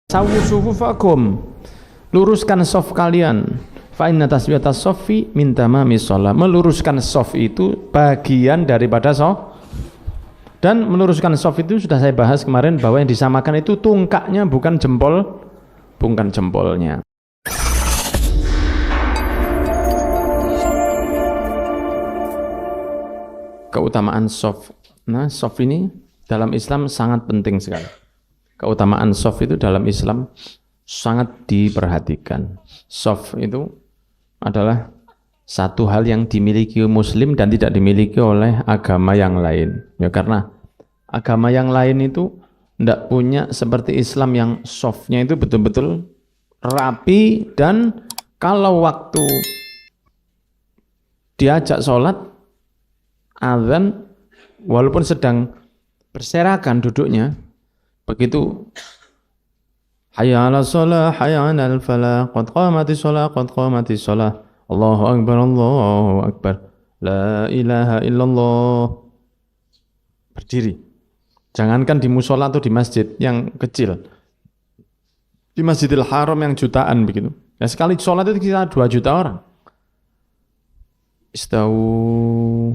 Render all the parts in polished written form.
Sawu sufufakum, luruskan shaf kalian. Fa inna taswiyatas shaffi min tamamis shalah. Meluruskan shaf itu bagian daripada shaf. Dan meluruskan shaf itu sudah saya bahas kemarin bahwa yang disamakan itu tungkaknya bukan jempol, bukan jempolnya. Keutamaan shaf. Nah, shaf ini dalam Islam sangat penting sekali. Keutamaan shaf itu dalam Islam sangat diperhatikan. Shaf itu adalah satu hal yang dimiliki Muslim dan tidak dimiliki oleh agama yang lain. Ya, karena agama yang lain itu tidak punya seperti Islam yang shafnya itu betul-betul rapi, dan kalau waktu diajak sholat, azan, walaupun sedang berserakan duduknya, begitu hayya 'alas shalah, hayya 'alal falah, qad qamatis shalah, qad qamatis shalah, Allahu akbar, la ilaha illallah, berdiri. Jangankan di musola atau di masjid yang kecil, di Masjidil Haram yang jutaan begitu. Ya, sekali sholat itu kita 2 juta orang. Istawu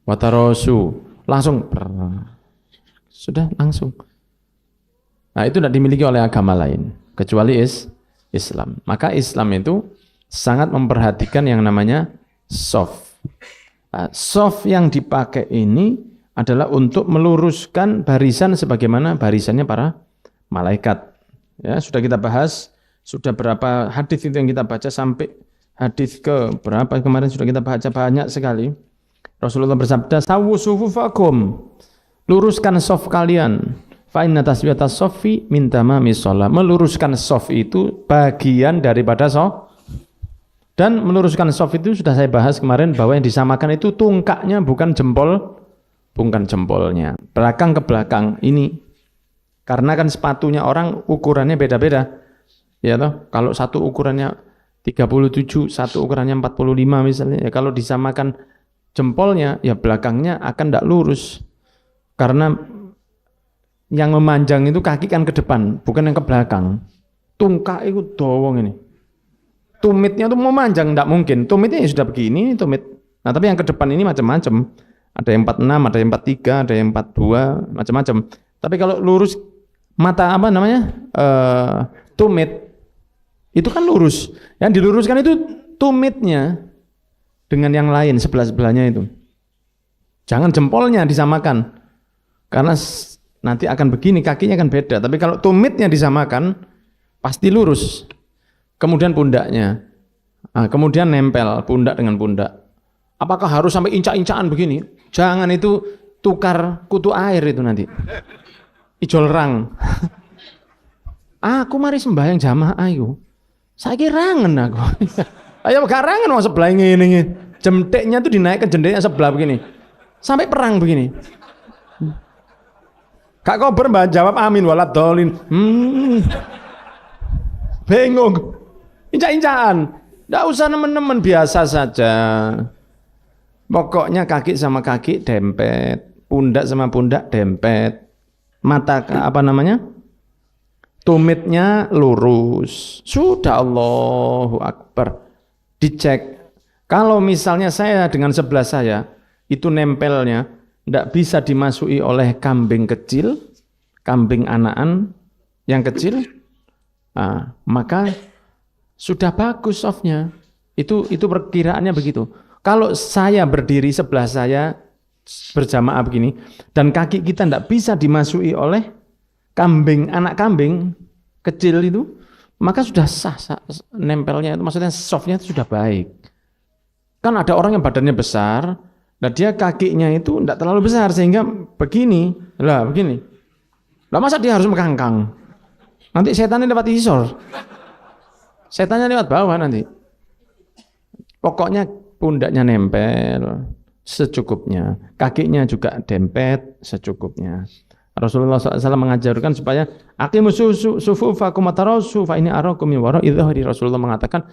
watarasu, langsung sudah langsung. Nah, itu tidak dimiliki oleh agama lain kecuali Islam. Maka Islam itu sangat memperhatikan yang namanya shaf. Nah, shaf yang dipakai ini adalah untuk meluruskan barisan sebagaimana barisannya para malaikat. Ya, sudah kita bahas, sudah berapa hadis itu yang kita baca, sampai hadis ke berapa kemarin sudah kita baca banyak sekali. Rasulullah bersabda, "Sawu sufufakum." Luruskan shaf kalian. Fa inna taswiyatas shaffi min tamamis shalah. Meluruskan shaf itu bagian daripada shaf. Dan meluruskan shaf itu sudah saya bahas kemarin bahwa yang disamakan itu tungkaknya bukan jempol, bukan jempolnya. Belakang ke belakang ini. Karena kan sepatunya orang ukurannya beda-beda. Ya toh, kalau satu ukurannya 37, satu ukurannya 45 misalnya. Ya kalau disamakan jempolnya, ya belakangnya akan tidak lurus. Karena yang memanjang itu kaki kan ke depan, bukan yang ke belakang. Tungkak itu dowong ini. Tumitnya tuh memanjang, tidak mungkin. Tumitnya ya sudah begini, tumit. Nah, tapi yang ke depan ini macam-macam. Ada yang 46, ada yang 43, ada yang 42, macam-macam. Tapi kalau lurus mata apa namanya? Tumit. Itu kan lurus. Yang diluruskan itu tumitnya dengan yang lain sebelah-sebelahnya itu. Jangan jempolnya disamakan. Karena nanti akan begini, kakinya akan beda. Tapi kalau tumitnya disamakan, pasti lurus. Kemudian pundaknya. Nah, kemudian nempel pundak dengan pundak. Apakah harus sampai incak-incakan begini? Jangan, itu tukar kutu air itu nanti. Ijol rang. Aku mari sembahyang jamaah ayo. Saiki rangen aku. Ayo garangan mau sebelah ini. Jemteknya tuh dinaikkan jendeknya sebelah begini. Sampai perang begini. Kak Kober mbak jawab amin walad dolin. Bingung. Incak-incakan. Nggak usah nemen-nemen, biasa saja. Pokoknya kaki sama kaki dempet, pundak sama pundak dempet, mata apa namanya? Tumitnya lurus. Sudah, Allahu Akbar. Dicek. Kalau misalnya saya dengan sebelah saya itu nempelnya tidak bisa dimasuki oleh kambing kecil, kambing anakan yang kecil, maka sudah bagus softnya. Itu perkiraannya begitu. Kalau saya berdiri sebelah saya berjamaah begini dan kaki kita tidak bisa dimasuki oleh kambing, anak kambing kecil itu, maka sudah sah nempelnya itu, maksudnya softnya itu sudah baik. Kan ada orang yang badannya besar, nah dia kakinya itu tidak terlalu besar sehingga begini, begini. Lah masa dia harus mengkangkang? Nanti setannya lewat isor. Setannya lewat bawah nanti. Pokoknya pundaknya nempel secukupnya, kakinya juga dempet secukupnya. Rasulullah SAW mengajarkan supaya aqimus sufufakum watarasu fa inni arakum min wara'i dhahri. Rasulullah mengatakan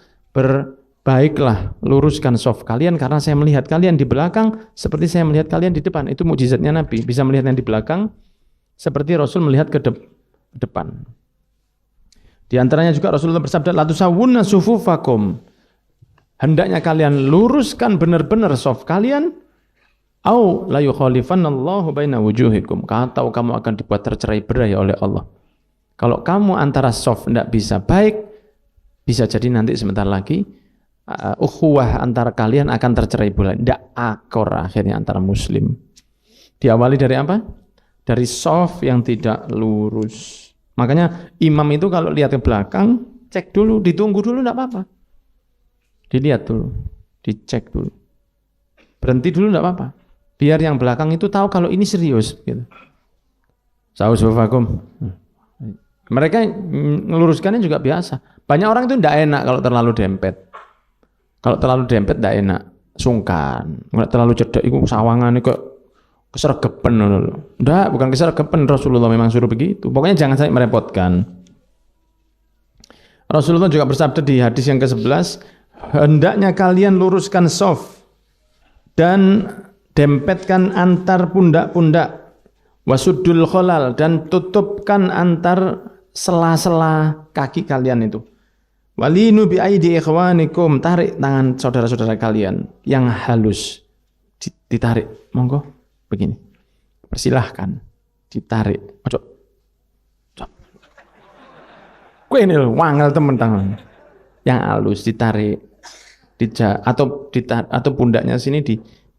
baiklah, luruskan shaf kalian karena saya melihat kalian di belakang seperti saya melihat kalian di depan. Itu mukjizatnya Nabi, bisa melihat yang di belakang seperti Rasul melihat ke depan. Di antaranya juga Rasulullah bersabda, la tusawwunna sufufakum. Hendaknya kalian luruskan benar-benar saf kalian, au la yukhalifannallahu baina wujuhikum. Atau kamu akan dibuat tercerai-berai oleh Allah. Kalau kamu antara saf tidak bisa baik, bisa jadi nanti sebentar lagi ukhuwah antara kalian akan tercerai-berai. Tidak akor akhirnya antara muslim. Diawali dari apa? Dari saf yang tidak lurus. Makanya imam itu kalau lihat ke belakang, cek dulu, ditunggu dulu tidak apa-apa. Dilihat dulu, dicek dulu. Berhenti dulu tidak apa-apa. Biar yang belakang itu tahu kalau ini serius. Gitu. Sa'usufakum. Mereka ngeluruskannya juga biasa. Banyak orang itu tidak enak kalau terlalu dempet. Kalau terlalu dempet tidak enak. Sungkan. Nggak terlalu cedek, itu sawangan itu kesergepen. Tidak, bukan kesergepen. Rasulullah memang suruh begitu. Pokoknya jangan sampai merepotkan. Rasulullah juga bersabda di hadis yang ke-11, hendaknya kalian luruskan shaf dan dempetkan antar pundak-pundak, wasuddul khalal, dan tutupkan antar sela-sela kaki kalian itu. Walinu bi aidi ikhwanikum, tarik tangan saudara-saudara kalian yang halus, ditarik, monggo begini, persilahkan ditarik. Ojo, kue ini wangel temen tangan yang halus ditarik. Atau pundaknya sini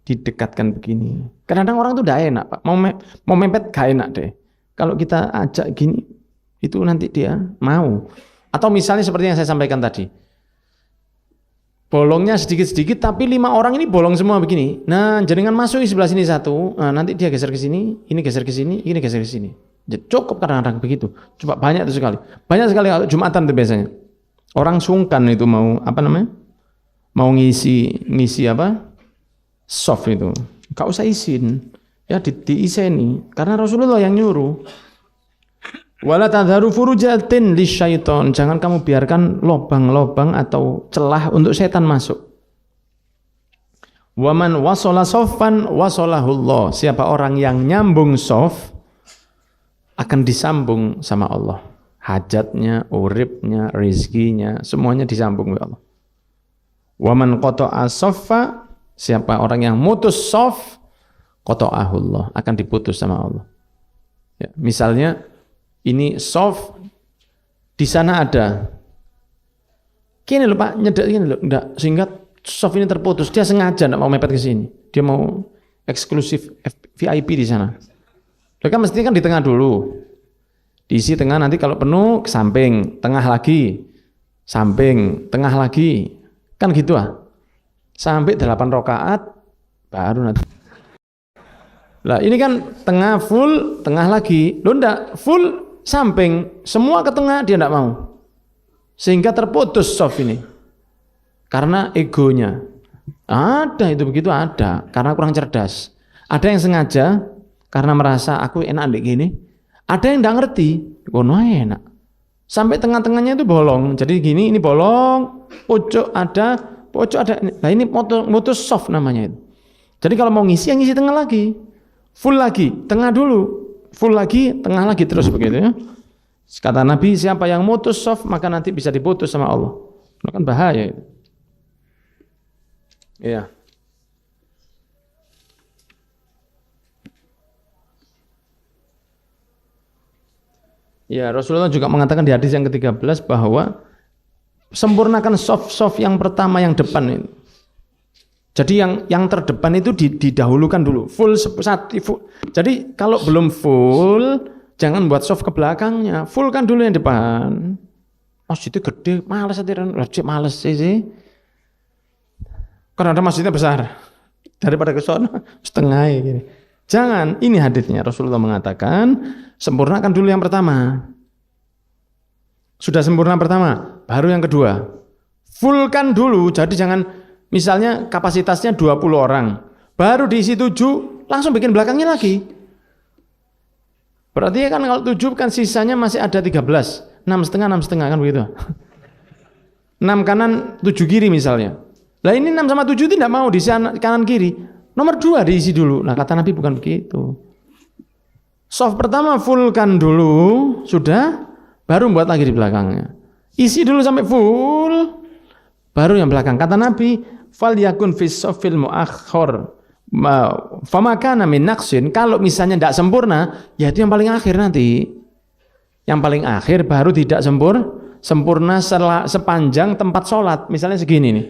didekatkan begini. Kadang-kadang orang tuh tidak enak, Pak. Mau mepet gak enak deh. Kalau kita ajak gini, itu nanti dia mau. Atau misalnya seperti yang saya sampaikan tadi. Bolongnya sedikit-sedikit, tapi 5 orang ini bolong semua begini. Nah, jaringan masuk di sebelah sini satu, nah, nanti dia geser ke sini, ini geser ke sini, ini geser ke sini. Jadi cukup kadang-kadang begitu. Coba banyak itu sekali. Banyak sekali kalau Jumatan itu biasanya. Orang sungkan itu mau mau ngisi apa? Soft itu. Enggak usah izin. Ya diiseni karena Rasulullah yang nyuruh. Wala tadharu furujatin lisyaiton. Jangan kamu biarkan lobang-lobang atau celah untuk setan masuk. Waman wasala soffan wasolahullah. Siapa orang yang nyambung soft akan disambung sama Allah. Hajatnya, uripnya, rezekinya, semuanya disambung oleh Allah. Waman qata'a soffa, siapa orang yang mutus sof, qata'ahullah, akan diputus sama Allah. Ya, misalnya ini sof di sana ada, kini lho Pak, nyedek gini lho, enggak, sehingga sof ini terputus. Dia sengaja enggak mau mepet ke sini. Dia mau eksklusif VIP di sana. Dia kan mestinya kan di tengah dulu. Diisi tengah, nanti kalau penuh ke samping, tengah lagi, samping, tengah lagi. Kan gitu sampai 8 rakaat baru nanti. Lah ini kan tengah full, tengah lagi. Loh enggak, full samping, semua ke tengah dia enggak mau. Sehingga terputus soft ini. Karena egonya. Ada itu begitu ada, karena kurang cerdas. Ada yang sengaja karena merasa aku enak ndek gini. Ada yang enggak ngerti, kono enak. Sampai tengah-tengahnya itu bolong. Jadi gini, ini bolong, pojok ada. Nah ini mutus soft namanya itu. Jadi kalau mau ngisi, yang ngisi tengah lagi. Full lagi, tengah dulu. Full lagi, tengah lagi, terus begitu ya. Kata Nabi, siapa yang mutus soft, maka nanti bisa diputus sama Allah. Itu kan bahaya itu. Iya. Ya, Rasulullah juga mengatakan di hadis yang ke-13 bahwa sempurnakan soft yang pertama yang depan ini. Jadi yang terdepan itu didahulukan dulu, full. Jadi kalau belum full, jangan buat soft ke belakangnya, full kan dulu yang depan. Masjidnya gede, males males sih. Karena ada masjidnya besar, daripada ke sana setengah gini. Jangan, ini hadisnya Rasulullah mengatakan, sempurnakan dulu yang pertama. Sudah sempurna pertama, baru yang kedua. Fullkan dulu, jadi jangan misalnya kapasitasnya 20 orang, baru diisi 7, langsung bikin belakangnya lagi. Berarti kan kalau 7 kan sisanya masih ada 13, 6,5 kan begitu. 6 kanan, 7 kiri misalnya. Lah ini 6 sama 7 tidak mau diisi kanan kiri. Nomor 2 diisi dulu. Nah kata Nabi bukan begitu. Soft pertama fullkan dulu, sudah, baru buat lagi di belakangnya. Isi dulu sampai full, baru yang belakang. Kata Nabi, fal yakun fis safil muakhkhar fama kana min naqsin, kalau misalnya tidak sempurna, ya itu yang paling akhir nanti. Yang paling akhir baru tidak sempurna sepanjang tempat sholat. Misalnya segini nih.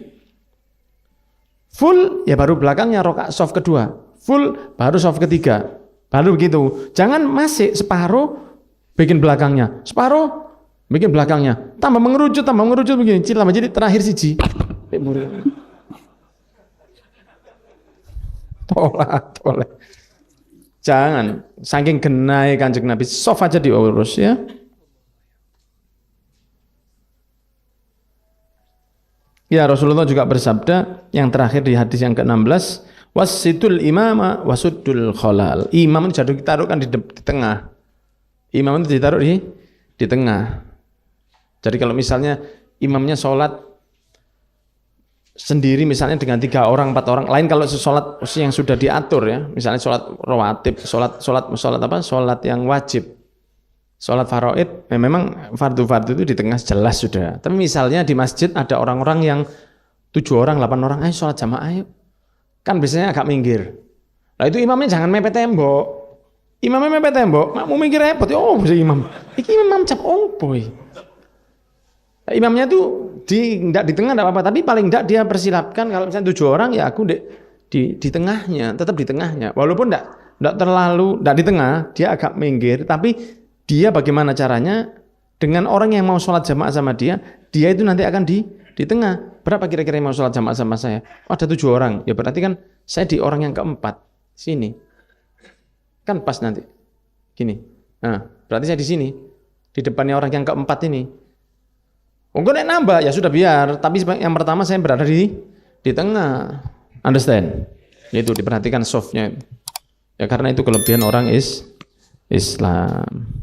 Full, ya baru belakangnya rokaat soft kedua. Full, baru soft ketiga. Baru begitu. Jangan masih separuh bikin belakangnya. Separuh bikin belakangnya. Tambah mengerucut begini. Tambah jadi terakhir siji. Tolak. Jangan. Saking genai Kanjeng Nabi. Soft aja diurus ya. Ya, Rasulullah juga bersabda yang terakhir di hadis yang ke-16, wasitul imama wasuddul khalal. Imam itu ditaruhkan di tengah. Imam itu ditaruh di tengah. Jadi kalau misalnya imamnya sholat sendiri misalnya dengan 3 orang, 4 orang, lain kalau sholat yang sudah diatur ya, misalnya sholat rawatib, sholat yang wajib. Sholat faraid, memang fardu-fardu itu di tengah jelas sudah. Tapi misalnya di masjid ada orang-orang yang 7 orang, 8 orang, ayo sholat jamaah ayo. Kan biasanya agak minggir. Nah itu imamnya jangan mepet tembok. Imamnya mepet tembok, mau minggir repot. Oh bisa imam. Iki imam cap boy. Nah, imamnya tuh enggak di tengah enggak apa-apa, tapi paling enggak dia persilapkan kalau misalnya 7 orang ya aku di tengahnya, tetap di tengahnya. Walaupun enggak terlalu enggak di tengah, dia agak minggir, tapi dia bagaimana caranya dengan orang yang mau sholat jamaah sama dia itu nanti akan di tengah. Berapa kira-kira yang mau sholat jamaah sama saya? Oh, ada 7 orang. Ya berarti kan saya di orang yang keempat. Sini. Kan pas nanti. Gini. Nah, berarti saya di sini. Di depannya orang yang keempat ini. Mungkin nambah, ya sudah biar. Tapi yang pertama saya berada di tengah. Understand? Itu diperhatikan softnya. Ya karena itu kelebihan orang Islam.